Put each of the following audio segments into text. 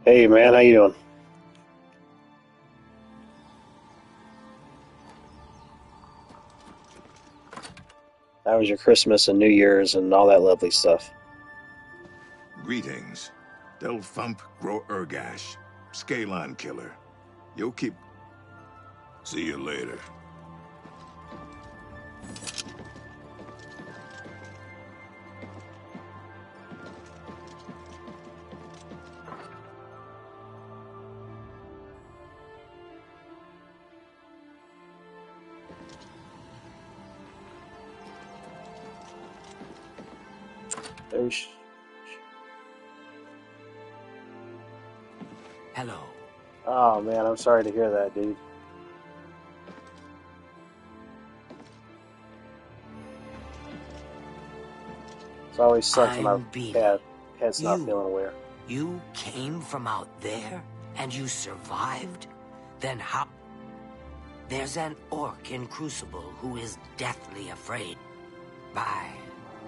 Hey man, how you doing? How was your Christmas and New Year's and all that lovely stuff? Greetings. Del Thump Gro Urgash. Scalon killer. You'll keep... See you later. There's- Hello. Oh man, I'm sorry to hear that, dude. It's always sucks when my I'm Beanie. pet's not feeling well. You came from out there and you survived? Then how? There's an orc in Crucible who is deathly afraid. Bye.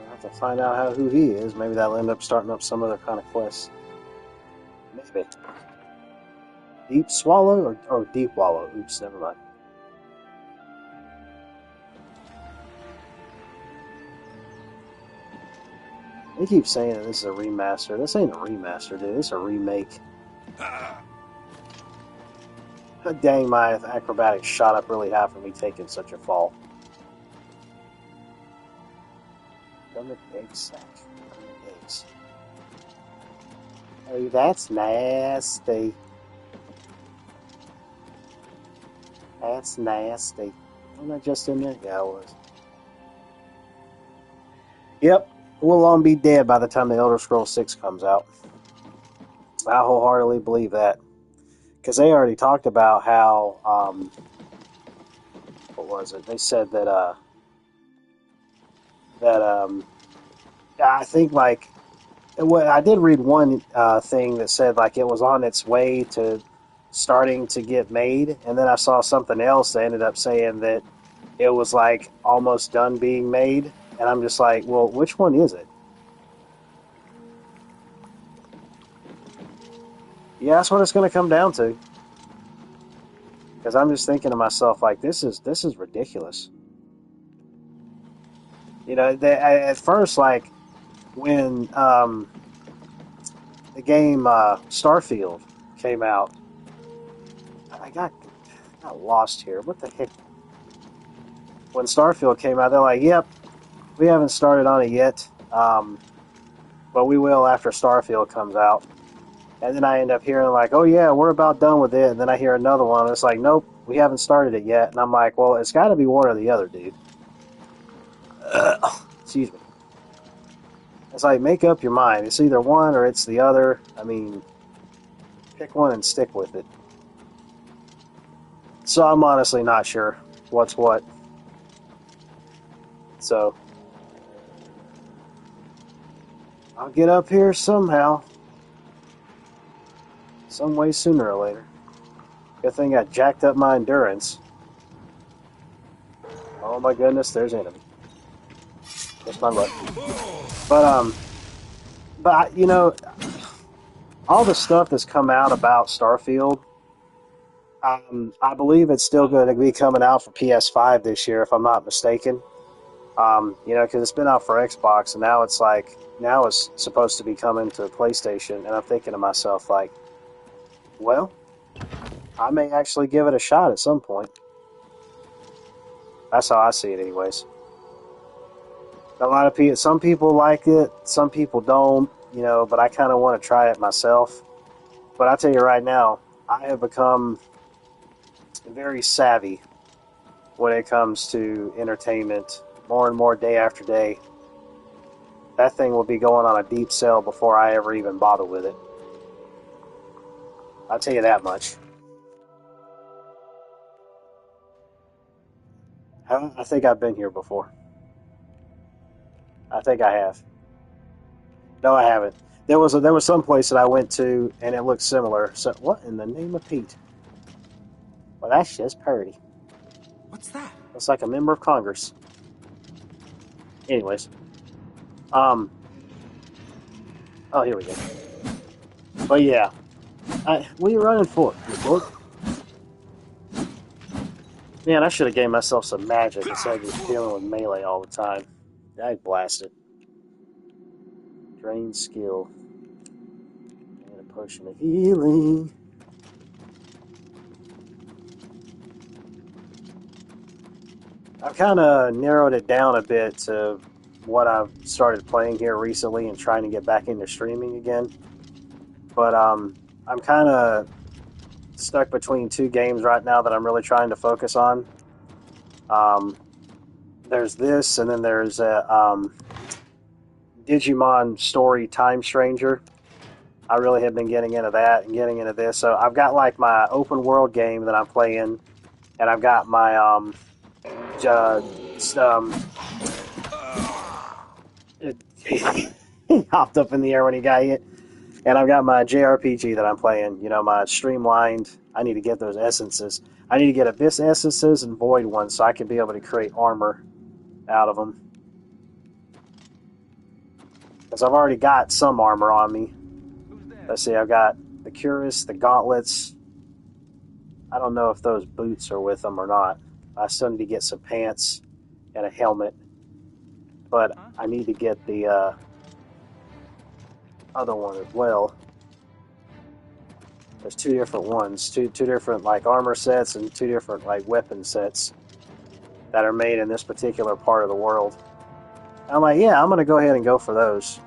I'll have to find out who he is. Maybe that'll end up starting up some other kind of quest. Maybe. Deep Swallow or Deep Wallow? Oops, never mind. They keep saying that this is a remaster. This ain't a remaster, dude. This is a remake. Dang, my acrobatics shot up really high for me taking such a fall. Stomach egg sack. Eggs. Oh, that's nasty. That's nasty. Wasn't that just in there? Yeah, it was. Yep. We'll long be dead by the time the Elder Scrolls 6 comes out. I wholeheartedly believe that. Because they already talked about how, what was it? They said that, I think, like, I did read one thing that said, like, it was on its way to starting to get made, and then I saw something else that ended up saying that it was, like, almost done being made, and I'm just like, well, which one is it? Yeah, that's what it's going to come down to. Because I'm just thinking to myself, like, this is ridiculous. You know, at first, like, when the game Starfield came out, I got lost here. What the heck? When Starfield came out, they're like, yep, we haven't started on it yet, but we will after Starfield comes out. And then I end up hearing like, oh yeah, we're about done with it. And then I hear another one, and it's like, nope, we haven't started it yet. And I'm like, well, it's got to be one or the other, dude. Excuse me. It's like, make up your mind. It's either one or it's the other. I mean, pick one and stick with it. So I'm honestly not sure what's what. So I'll get up here somehow. Some way sooner or later. Good thing I jacked up my endurance. Oh my goodness, there's enemy. That's my luck. But you know, all the stuff that's come out about Starfield, I believe it's still going to be coming out for PS5 this year, if I'm not mistaken. You know, because it's been out for Xbox, and now it's like, now it's supposed to be coming to PlayStation, and I'm thinking to myself, like, well, I may actually give it a shot at some point. That's how I see it, anyways. A lot of people, some people like it, some people don't, you know, but I kind of want to try it myself. But I tell you right now, I have become very savvy when it comes to entertainment, more and more day after day. That thing will be going on a deep sell before I ever even bother with it. I'll tell you that much. I think I've been here before. I think I have. No, I haven't. There was some place that I went to and it looked similar. So what in the name of Pete? Well, that's just Purdy. What's that? Looks like a member of Congress. Anyways, oh, here we go. But yeah, What are you running for, you book? Man, I should have gave myself some magic instead of just dealing with melee all the time. I blasted. Drain skill. And a potion of healing. I've kind of narrowed it down a bit to what I've started playing here recently and trying to get back into streaming again. But I'm kind of stuck between two games right now that I'm really trying to focus on. There's this, and then there's a Digimon Story Time Stranger. I really have been getting into that and getting into this. So I've got like my open world game that I'm playing, and I've got my he hopped up in the air when he got hit. And I've got my JRPG that I'm playing, you know, my streamlined. I need to get those essences. I need to get Abyss essences and Void ones so I can be able to create armor out of them. Because I've already got some armor on me. Let's see, I've got the Cuirass, the gauntlets. I don't know if those boots are with them or not. I still need to get some pants and a helmet. But I need to get the other one as well. There's two different ones, two different like armor sets and two different like weapon sets that are made in this particular part of the world. I'm like, yeah, I'm gonna go ahead and go for those.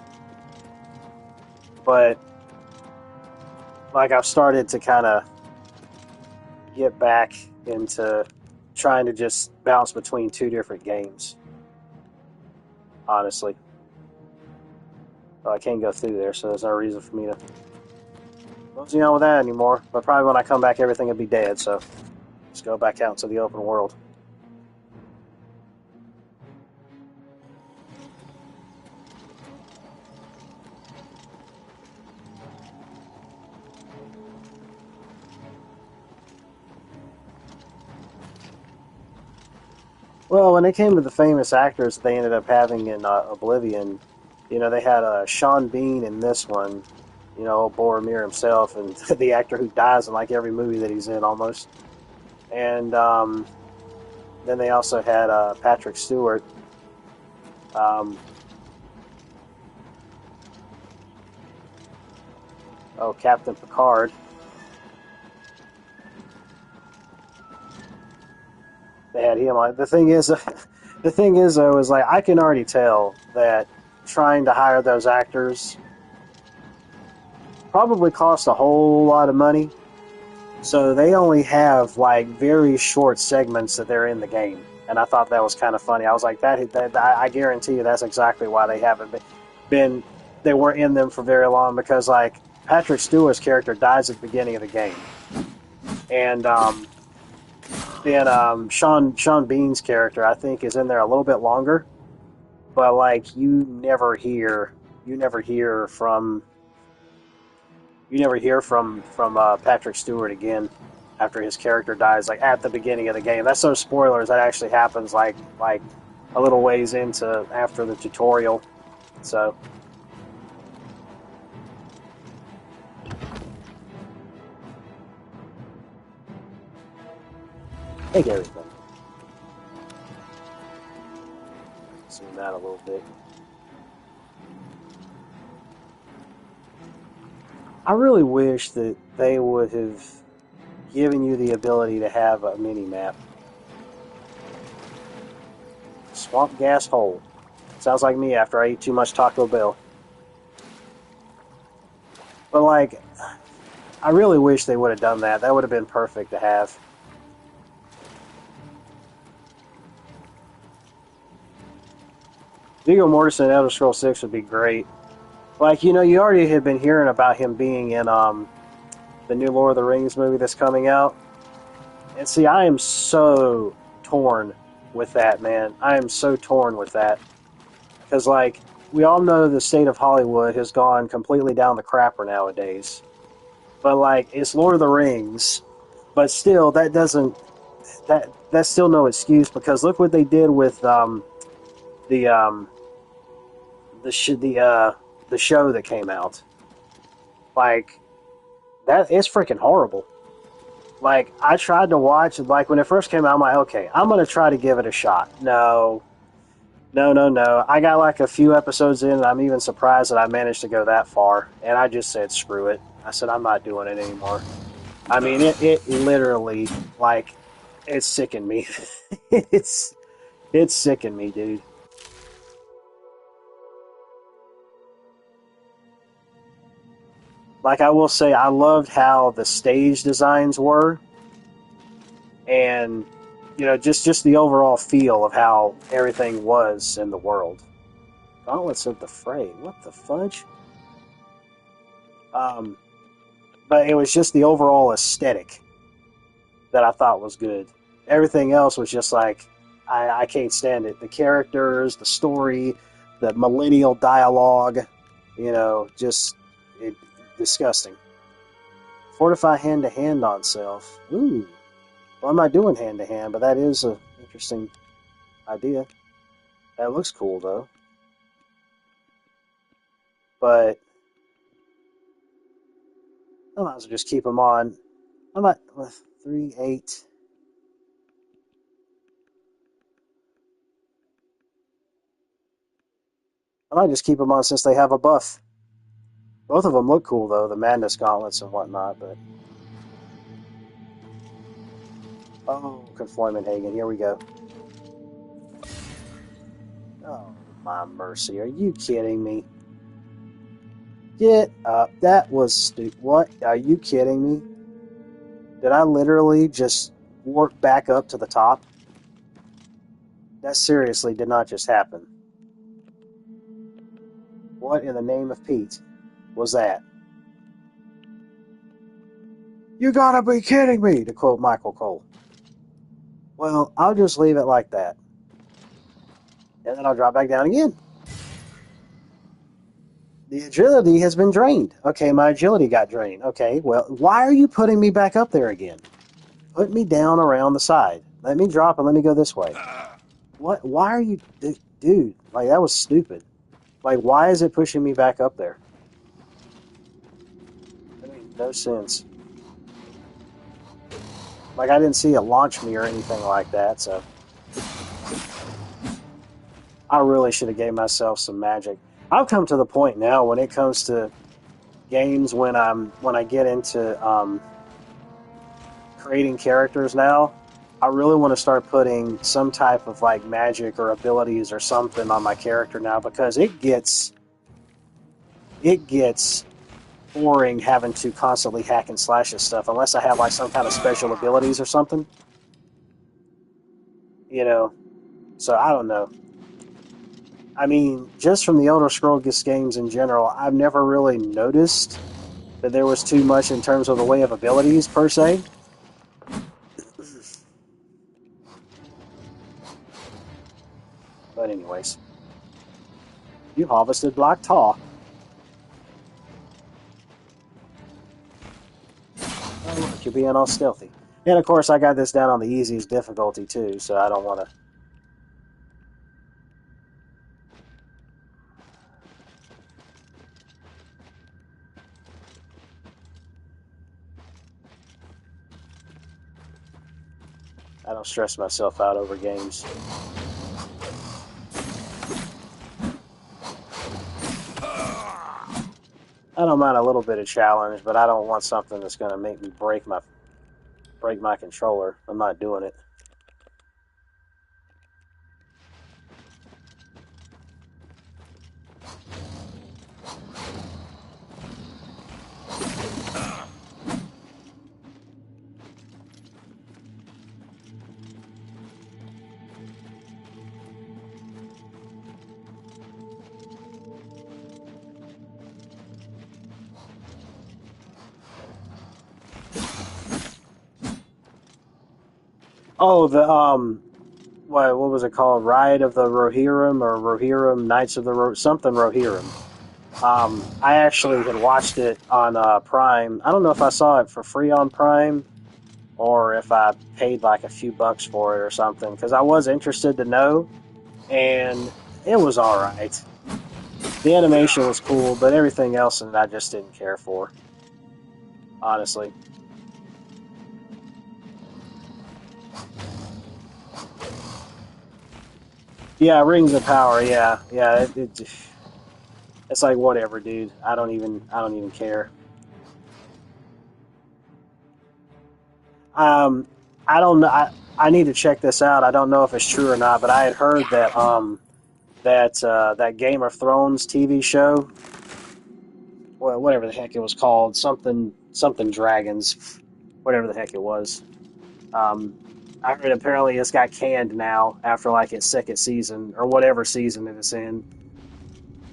But like I've started to kind of get back into trying to just bounce between two different games. Honestly. Well, I can't go through there, so there's no reason for me to mosey on with that anymore. But probably when I come back, everything will be dead, so just go back out into the open world. Well, when it came to the famous actors they ended up having in Oblivion, you know, they had Sean Bean in this one, you know, Boromir himself, and the actor who dies in like every movie that he's in almost. And then they also had Patrick Stewart. Captain Picard. They had him on. The thing is, though, is like I can already tell that trying to hire those actors probably cost a whole lot of money. So they only have like very short segments that they're in the game, and I thought that was kind of funny. I was like, that I guarantee you that's exactly why they haven't been they weren't in them for very long, because like Patrick Stewart's character dies at the beginning of the game, and then Sean Bean's character, I think, is in there a little bit longer, but like you never hear from Patrick Stewart again after his character dies, like at the beginning of the game. That's no spoilers. That actually happens like a little ways into after the tutorial. So. Take everything. Zoom out a little bit. I really wish that they would have given you the ability to have a mini-map. Swamp Gas Hole. Sounds like me after I eat too much Taco Bell. But like, I really wish they would have done that. That would have been perfect to have. Viggo Mortensen in Elder Scrolls 6 would be great. Like, you know, you already had been hearing about him being in the new Lord of the Rings movie that's coming out. And see, I am so torn with that, man. I am so torn with that. Because, like, we all know the state of Hollywood has gone completely down the crapper nowadays. But, like, it's Lord of the Rings. But still, that's still no excuse, because look what they did with the show that came out. Like, that it's freaking horrible. Like, I tried to watch, like, when it first came out, I'm like, okay, I'm going to try to give it a shot. No. I got like a few episodes in, and I'm even surprised that I managed to go that far. And I just said, screw it. I said, I'm not doing it anymore. I mean, it literally, like, it sickened me. it's sickened me, dude. Like, I will say, I loved how the stage designs were, and just the overall feel of how everything was in the world. Gauntlets of the Fray. What the fudge? But it was just the overall aesthetic that I thought was good. Everything else was just like, I can't stand it. The characters, the story, the millennial dialogue, just disgusting. Fortify hand-to-hand on self. Ooh. Well, I'm not doing hand-to-hand, but that is an interesting idea. That looks cool, though. But I might as well just keep them on. I might, 3, 8. I might just keep them on since they have a buff. Both of them look cool, though, the Madness Gauntlets and whatnot, but... Oh, Conformant Hagen, here we go. Oh, my mercy, are you kidding me? Get up, that was stupid. What, are you kidding me? Did I literally just warp back up to the top? That seriously did not just happen. What in the name of Pete was that? You gotta be kidding me, to quote Michael Cole. Well, I'll just leave it like that. And then I'll drop back down again. The agility has been drained. Okay, my agility got drained. Okay, well, why are you putting me back up there again? Put me down around the side. Let me drop and let me go this way. What? Why are you... Dude, like, that was stupid. Like, why is it pushing me back up there? That makes no sense. Like, I didn't see it launch me or anything like that, so... I really should have gave myself some magic. I've come to the point now when it comes to games when I get into creating characters now, I really want to start putting some type of like magic or abilities or something on my character now, because it gets boring having to constantly hack and slash and stuff unless I have like some kind of special abilities or something. So I don't know. I mean, just from the Elder Scrolls games in general, I've never really noticed that there was too much in terms of the way of abilities, per se. But anyways. You harvested black tar. Oh, look, you're being all stealthy. And of course, I got this down on the easiest difficulty, too, so I don't want to... I don't stress myself out over games. I don't mind a little bit of challenge, but I don't want something that's going to make me break my controller. I'm not doing it. Oh, the what was it called? Ride of the Rohirrim, or Rohirrim Knights of the something Rohirrim. I actually had watched it on Prime. I don't know if I saw it for free on Prime or if I paid like a few bucks for it or something, because I was interested to know, and it was all right. The animation was cool, but everything else in it I just didn't care for. honestly. Yeah, Rings of Power. Yeah, yeah. It's like whatever, dude. I don't even care. Um, I don't know. I need to check this out. I don't know if it's true or not, but I had heard that that Game of Thrones TV show, well, whatever the heck it was called, something dragons, whatever the heck it was. Um, I heard apparently it's got canned now after like its second season or whatever season it is in,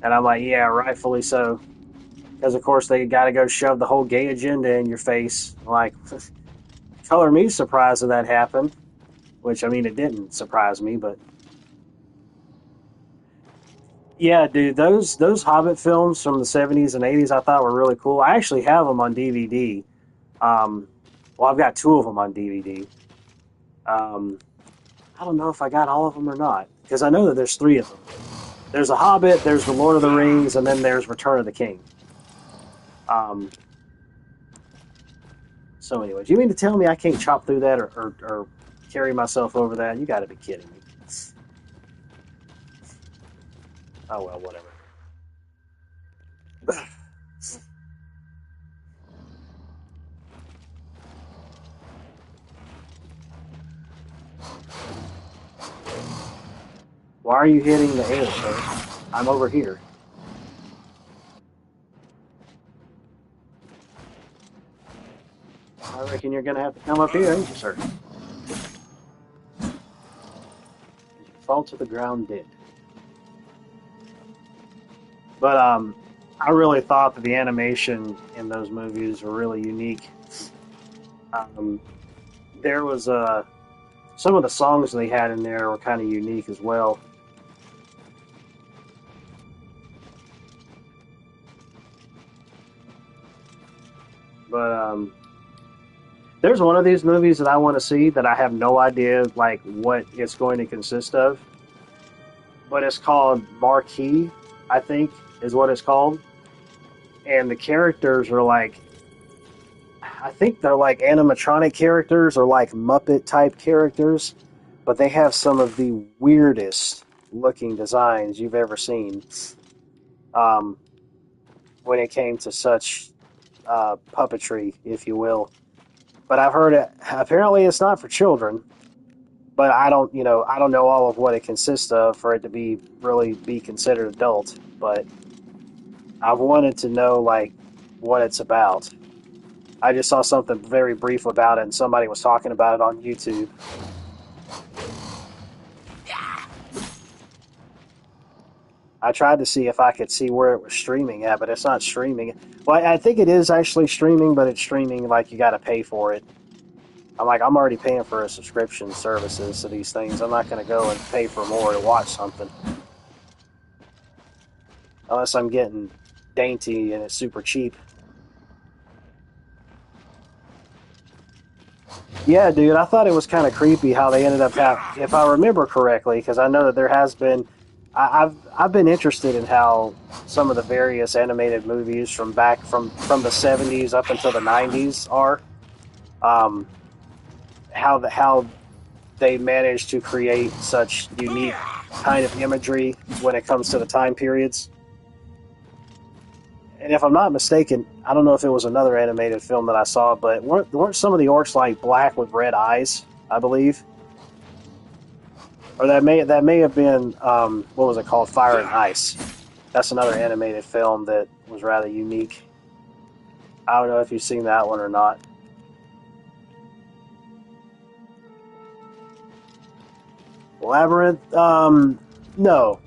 and I'm like, yeah, rightfully so, because of course they got to go shove the whole gay agenda in your face. Like, color me surprised that that happened. Which I mean, it didn't surprise me, but yeah, dude, those Hobbit films from the '70s and '80s I thought were really cool. I actually have them on DVD. Um, well, I've got two of them on DVD. Um, I don't know if I got all of them or not because I know that there's three of them. There's a Hobbit, there's the Lord of the Rings, and then there's Return of the King. Um, so, anyways, you mean to tell me I can't chop through that or carry myself over that? You got to be kidding me. Oh well, whatever. Why are you hitting the air, sir? I'm over here. I reckon you're gonna have to come up here, ain't you, sir? You fall to the ground dead. But I really thought that the animation in those movies were really unique. Um, there was some of the songs they had in there were kind of unique as well. But there's one of these movies that I want to see that I have no idea like what it's going to consist of. But it's called Marquee, I think, is what it's called. And the characters are like, I think they're like animatronic characters or like Muppet type characters, but they have some of the weirdest looking designs you've ever seen. Um, when it came to such puppetry, if you will. But I've heard it. Apparently, it's not for children. But I don't know all of what it consists of for it to be really be considered adult. But I've wanted to know like what it's about. I just saw something very brief about it, and somebody was talking about it on YouTube. I tried to see if I could see where it was streaming at, but it's not streaming. Well, I think it is actually streaming, but it's streaming like you got to pay for it. I'm already paying for a subscription services to these things. I'm not going to go and pay for more to watch something. Unless I'm getting dainty and it's super cheap. Yeah, dude, I thought it was kind of creepy how they ended up if I remember correctly, because I know that there has been, I've been interested in how some of the various animated movies from back from the '70s up until the '90s are, how they managed to create such unique kind of imagery when it comes to the time periods. And if I'm not mistaken, I don't know if it was another animated film that I saw, but weren't some of the orcs like black with red eyes? I believe, or that may have been what was it called? Fire and Ice. That's another animated film that was rather unique. I don't know if you've seen that one or not. Labyrinth? No.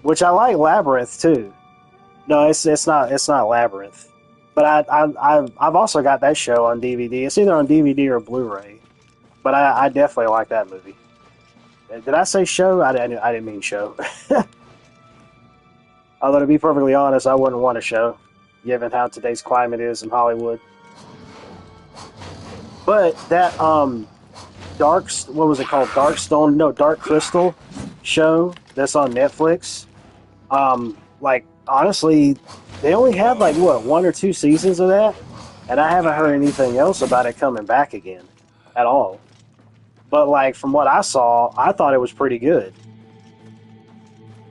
Which I like Labyrinth too. No, it's not Labyrinth. But I've also got that show on DVD. It's either on DVD or Blu-ray. But I definitely like that movie. Did I say show? I didn't mean show. Although to be perfectly honest, I wouldn't want a show, given how today's climate is in Hollywood. But that what was it called? Dark Crystal show that's on Netflix. Like honestly, they only had like what 1 or 2 seasons of that, And I haven't heard anything else about it coming back again at all. But like from what I saw, I thought it was pretty good.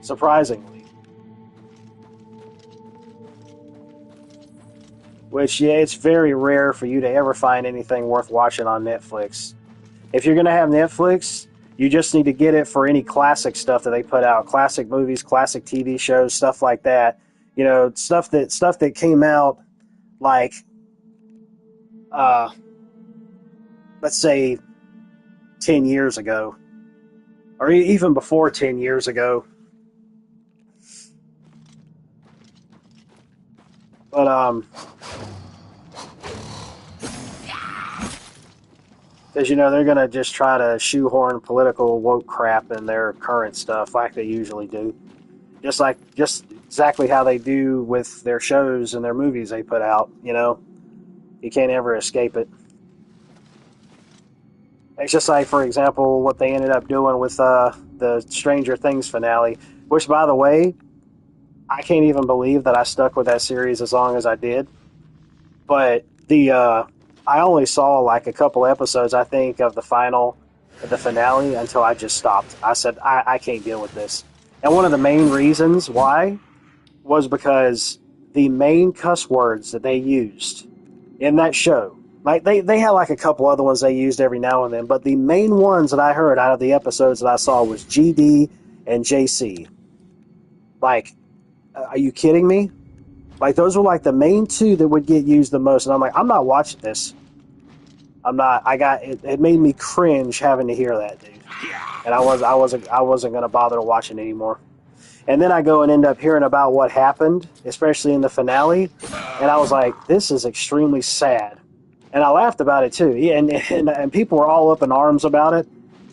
Surprisingly. Which, yeah, it's very rare for you to ever find anything worth watching on Netflix. If you're going to have Netflix, you just need to get it for any classic stuff that they put out. Classic movies, classic TV shows, stuff like that. You know, stuff that came out like, let's say 10 years ago. Or even before 10 years ago. But, because, you know, they're going to just try to shoehorn political woke crap in their current stuff like they usually do. Just exactly how they do with their shows and their movies they put out, you know. You can't ever escape it. It's just like, for example, what they ended up doing with the Stranger Things finale, which, by the way, I can't even believe that I stuck with that series as long as I did. But I only saw like a couple episodes, I think, of the finale until I just stopped. I said, I can't deal with this. And one of the main reasons why was because the main cuss words that they used in that show, like they had like a couple other ones they used every now and then, but the main ones that I heard out of the episodes that I saw was GD and JC. Like, are you kidding me? Like, those were like the main two that would get used the most. And I'm like, I'm not watching this. I'm not. It made me cringe having to hear that, dude. And I wasn't going to bother to watch it anymore. And then I go and end up hearing about what happened, especially in the finale. And I was like, this is extremely sad. And I laughed about it too. Yeah, and people were all up in arms about it.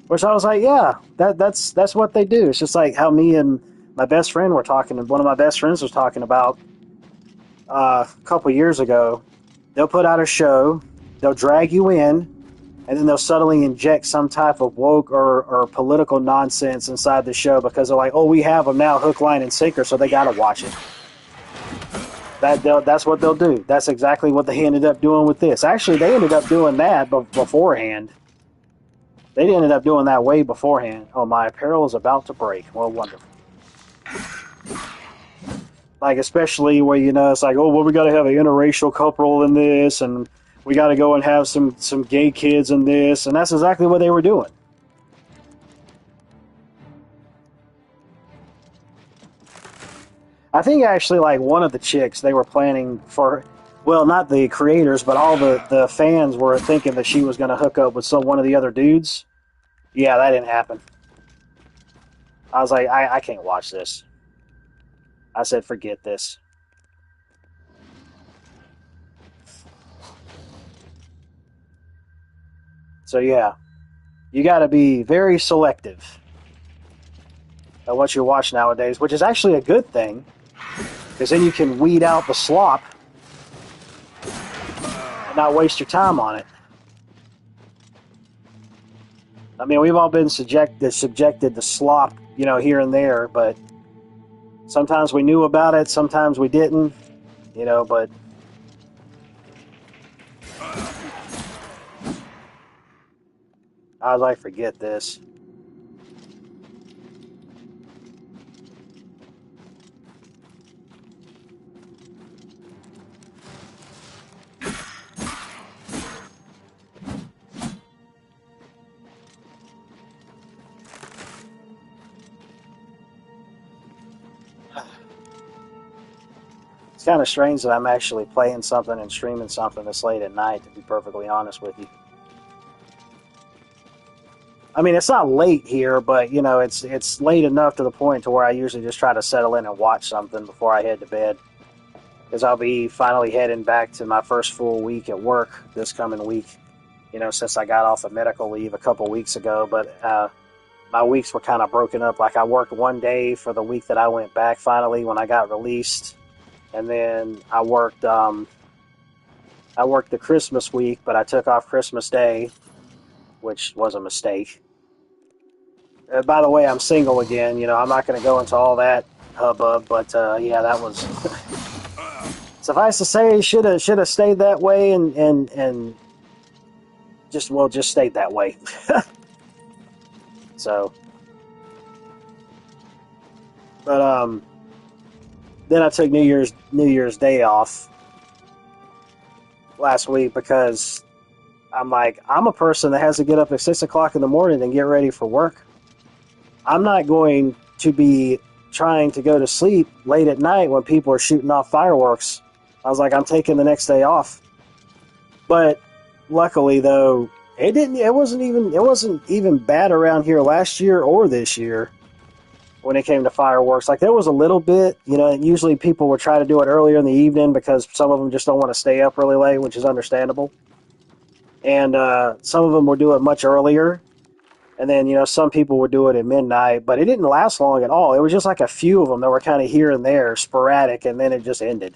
Which I was like, yeah, that's what they do. It's just like how me and my best friend were talking. One of my best friends was talking about a couple years ago. They'll put out a show, they'll drag you in, and then they'll subtly inject some type of woke or political nonsense inside the show because they're like, oh, we have them now, hook, line, and sinker, so they got to watch it. That's what they'll do. That's exactly what they ended up doing with this. Actually, they ended up doing that beforehand. They ended up doing that way beforehand. Oh, my apparel is about to break. Well, wonderful. Like, especially where, you know, it's like, oh, well, we got to have an interracial couple in this, and we got to go and have some gay kids in this, and that's exactly what they were doing. I think actually, like, one of the chicks they were planning for, well, not the creators, but all the fans were thinking that she was going to hook up with one of the other dudes. Yeah, that didn't happen. I was like, I can't watch this. I said, forget this. So yeah, you got to be very selective at what you watch nowadays, which is actually a good thing, because then you can weed out the slop and not waste your time on it. I mean, we've all been subjected to slop, you know, here and there, but sometimes we knew about it, sometimes we didn't, you know, but I was like, forget this. It's kind of strange that I'm actually playing something and streaming something this late at night, to be perfectly honest with you. I mean, it's not late here, but, you know, it's late enough to the point to where I usually just try to settle in and watch something before I head to bed. Because I'll be finally heading back to my first full week at work this coming week, you know, since I got off of medical leave a couple weeks ago. But my weeks were kind of broken up. Like, I worked one day for the week that I went back finally when I got released. And then I worked the Christmas week, but I took off Christmas Day, which was a mistake. By the way, I'm single again. You know, I'm not going to go into all that hubbub, but yeah, that was... Suffice to say, should have stayed that way and just stayed that way. So, but then I took New Year's Day off last week because I'm a person that has to get up at 6 o'clock in the morning and get ready for work. I'm not going to be trying to go to sleep late at night when people are shooting off fireworks. I was like, I'm taking the next day off. But luckily, though, it wasn't even bad around here last year or this year when it came to fireworks. Like, there was a little bit, and usually people would try to do it earlier in the evening because some of them just don't want to stay up really late, which is understandable. And some of them would do it much earlier. And then, some people would do it at midnight, but it didn't last long at all. It was just like a few of them that were kind of here and there, sporadic, and then it just ended.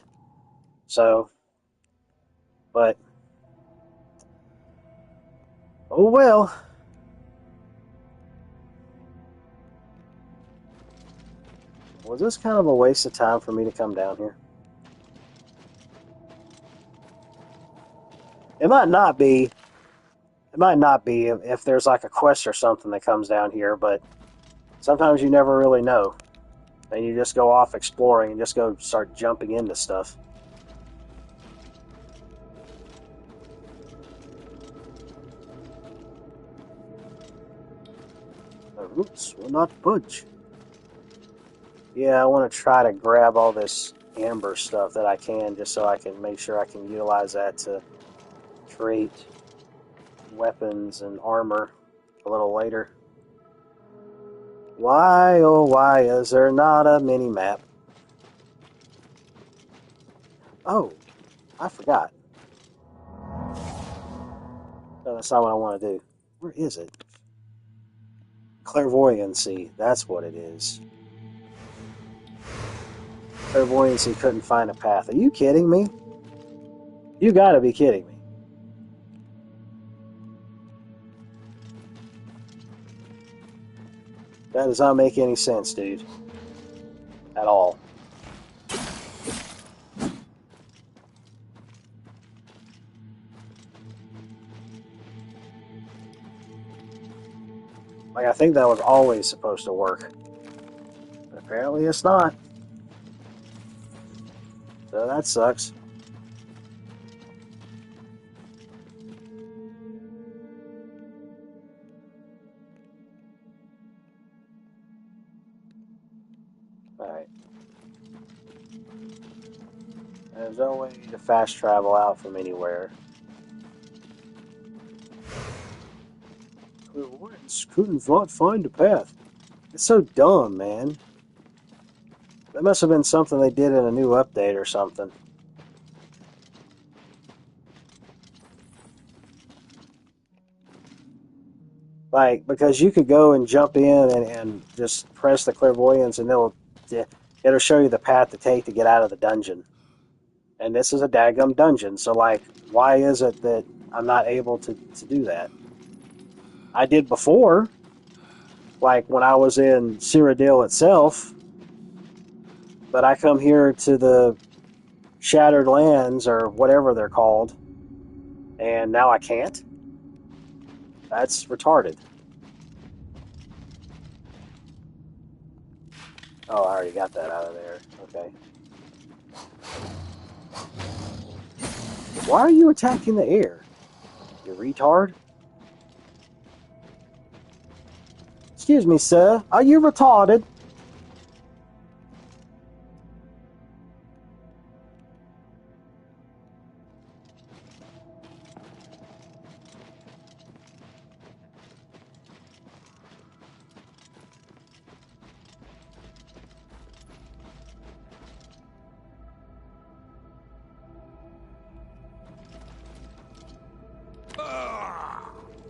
So, but, oh well. Was this kind of a waste of time for me to come down here? It might not be. It might not be if there's like a quest or something that comes down here, but sometimes you never really know. And you just go off exploring and just go start jumping into stuff. The roots will not budge. Yeah, I want to try to grab all this amber stuff that I can just so I can make sure I can utilize that to create weapons and armor a little later. Why, oh why is there not a mini-map? Oh, I forgot. No, that's not what I want to do. Where is it? Clairvoyancy, that's what it is. Clairvoyancy couldn't find a path. Are you kidding me? You gotta be kidding me. That does not make any sense, dude. At all. Like, I think that was always supposed to work. But apparently it's not. So that sucks. Alright. There's no way to fast travel out from anywhere. Clairvoyants couldn't not find a path. It's so dumb, man. That must have been something they did in a new update or something. Like, because you could go and jump in and just press the clairvoyance and it'll show you the path to take to get out of the dungeon. And this is a daggum dungeon, so like, why is it that I'm not able to do that? I did before, like when I was in Cyrodiil itself, but I come here to the Shattered Lands, or whatever they're called, and now I can't? That's retarded. Oh, I already got that out of there. Okay. Why are you attacking the air? You retard? Excuse me, sir. Are you retarded?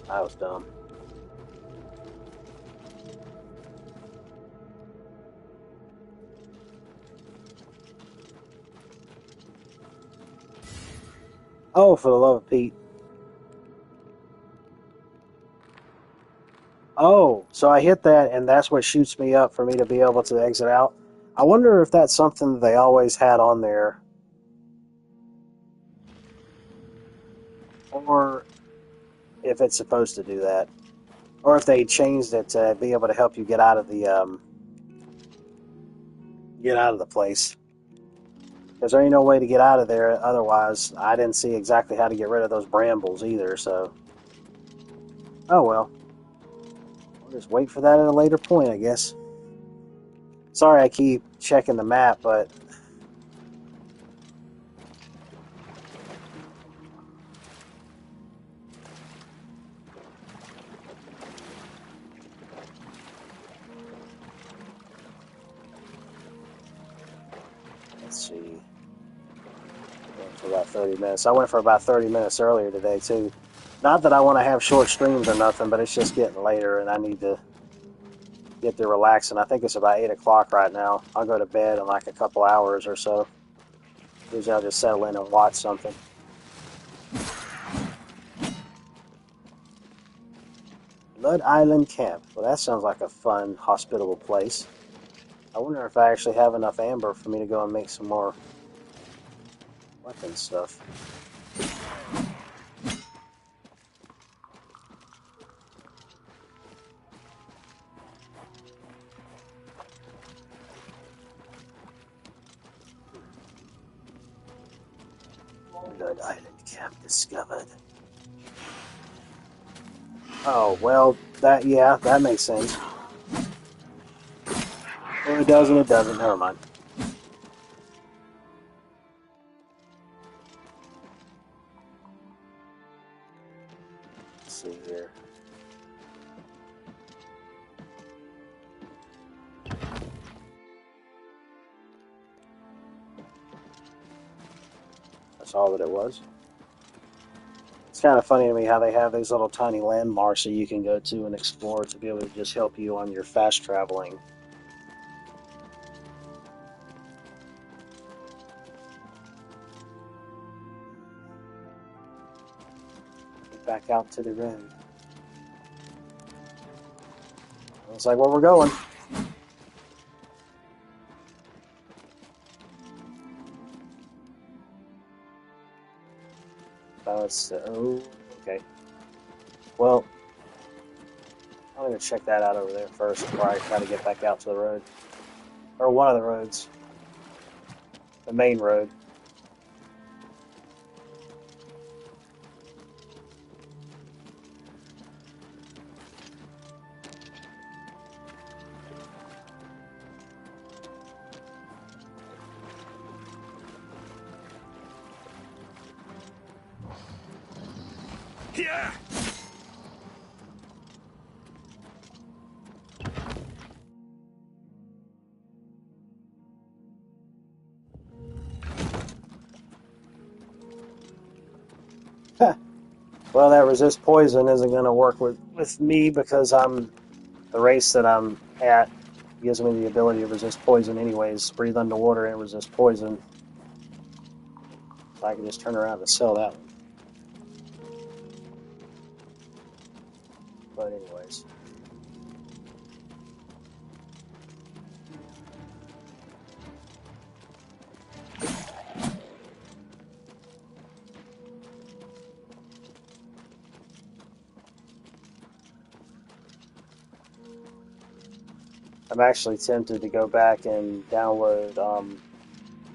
That was dumb. Oh, for the love of Pete. Oh, so I hit that and that's what shoots me up for me to be able to exit out. I wonder if that's something that they always had on there or if it's supposed to do that, or if they changed it to be able to help you get out of the place. Because there ain't no way to get out of there otherwise. I didn't see exactly how to get rid of those brambles either, so... Oh well. We'll just wait for that at a later point, I guess. Sorry I keep checking the map, but... Let's see... Went for about 30 minutes. I went for about 30 minutes earlier today, too. Not that I want to have short streams or nothing, but it's just getting later, and I need to get to relaxing. I think it's about 8 o'clock right now. I'll go to bed in like a couple hours or so. Usually I'll just settle in and watch something. Blood Island Camp. Well, that sounds like a fun, hospitable place. I wonder if I actually have enough amber for me to go and make some more weapon stuff. Blood Island Camp discovered. Oh, well, that makes sense. Well, it does and it doesn't. Never mind. Let's see here. That's all that it was. It's kind of funny to me how they have these little tiny landmarks that you can go to and explore to be able to just help you on your fast traveling. Get back out to the road. Looks like where we're going. Oh, okay. Well, I'm going to check that out over there first before I try to get back out to the road. Or one of the roads. The main road. Yeah. Well, that resist poison isn't going to work with me because the race that I'm at gives me the ability to resist poison anyways. Breathe underwater and resist poison. So I can just turn around and sell that one. But anyways. I'm actually tempted to go back and download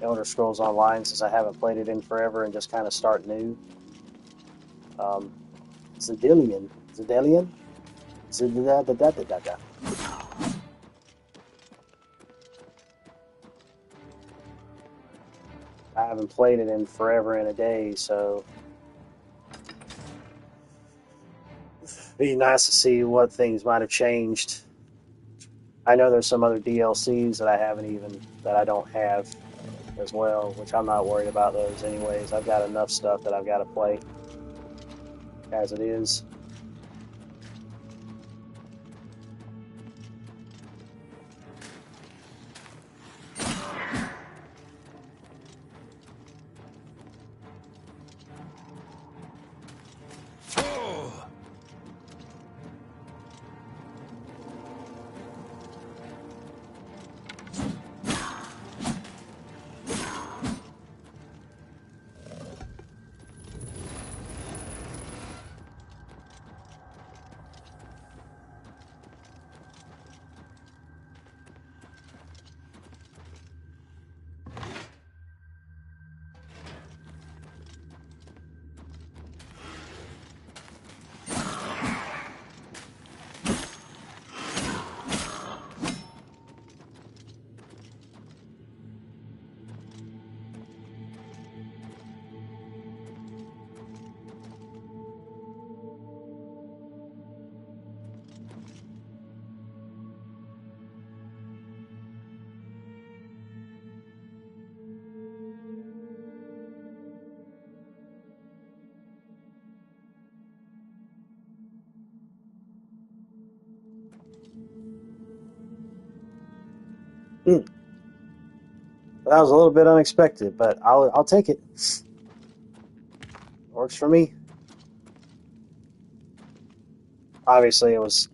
Elder Scrolls Online since I haven't played it in forever and just kind of start new. Zedilian. Zedilian? I haven't played it in forever and a day, so it'd be nice to see what things might have changed. I know there's some other DLCs that I don't have as well, which I'm not worried about those anyways. I've got enough stuff that I've got to play as it is. Mm. That was a little bit unexpected, but I'll take it. Works for me. Obviously, it was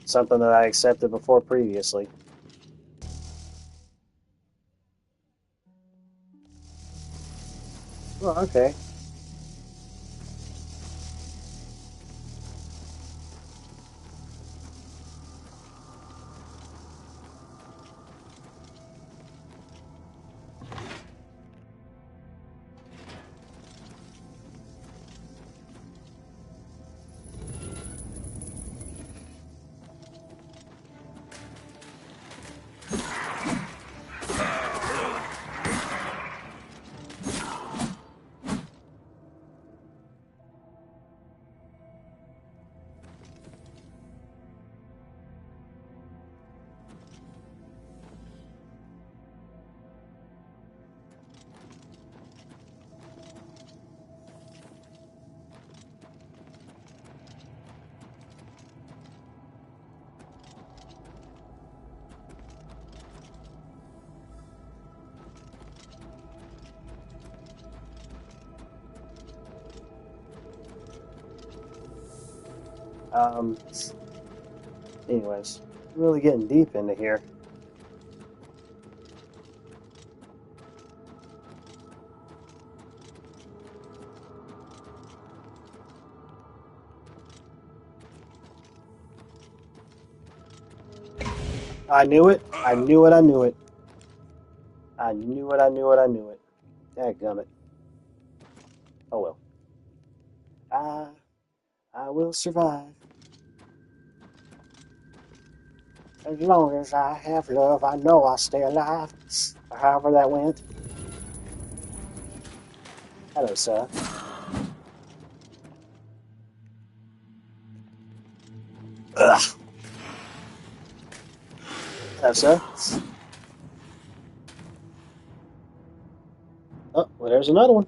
something that I accepted before previously. Oh, okay. Um, anyways, really getting deep into here. I knew it. I knew it. I knew it. I knew it. I knew it. I knew it. Dadgummit. Oh well. I I will survive. As long as I have love, I know I'll stay alive. Or however that went. Hello, sir. Ugh. Hello, sir. Oh, well, there's another one.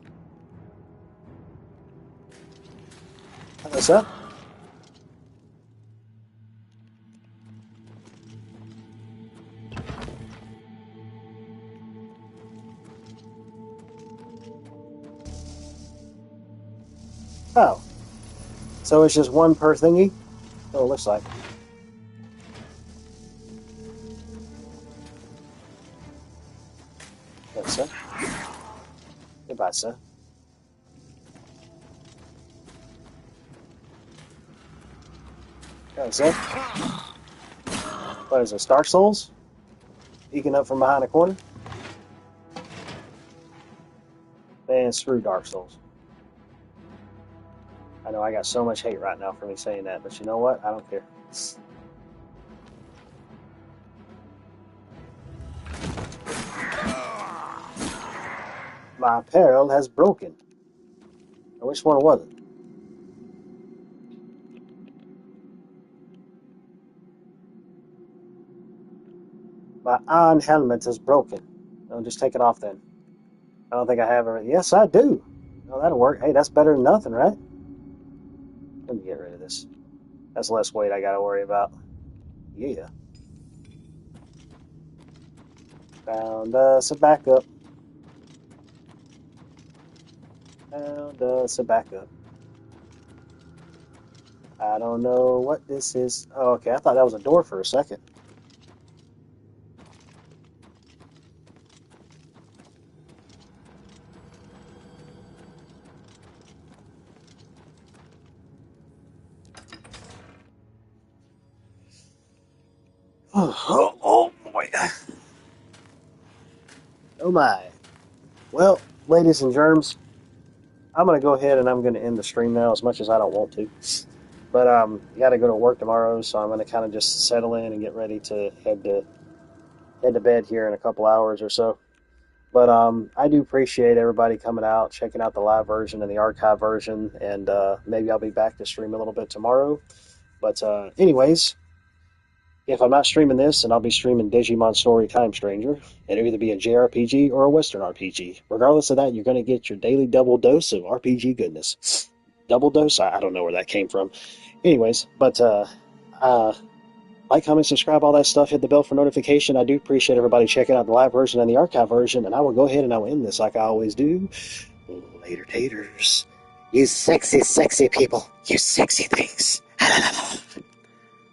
Hello, sir. Oh, so it's just one per thingy? Oh, it looks like. Hello, sir. Goodbye, sir. Hello, sir. What is it, Dark Souls? Peeking up from behind a corner? Man, screw Dark Souls. I know I got so much hate right now for me saying that, but you know what? I don't care. My apparel has broken. Which one was it? My iron helmet is broken. I'll just take it off then. I don't think I have it. Yes, I do. No, that'll work. Hey, that's better than nothing, right? Let me get rid of this. That's less weight I gotta worry about. Yeah. Found us a backup. Found us a backup. I don't know what this is. Oh, okay. I thought that was a door for a second. Oh boy. Oh my. Well, ladies and germs, I'm gonna go ahead and I'm gonna end the stream now, as much as I don't want to. But got to go to work tomorrow, so I'm gonna kind of just settle in and get ready to head to bed here in a couple hours or so. But I do appreciate everybody coming out, checking out the live version and the archive version, and maybe I'll be back to stream a little bit tomorrow. But anyways, if I'm not streaming this, then I'll be streaming Digimon Story Time Stranger. It'll either be a JRPG or a Western RPG. Regardless of that, you're going to get your daily double dose of RPG goodness. Double dose? I don't know where that came from. Anyways, but Like, comment, subscribe, all that stuff. Hit the bell for notification. I do appreciate everybody checking out the live version and the archive version. And I will go ahead and I will end this like I always do. Later taters. You sexy, sexy people. You sexy things.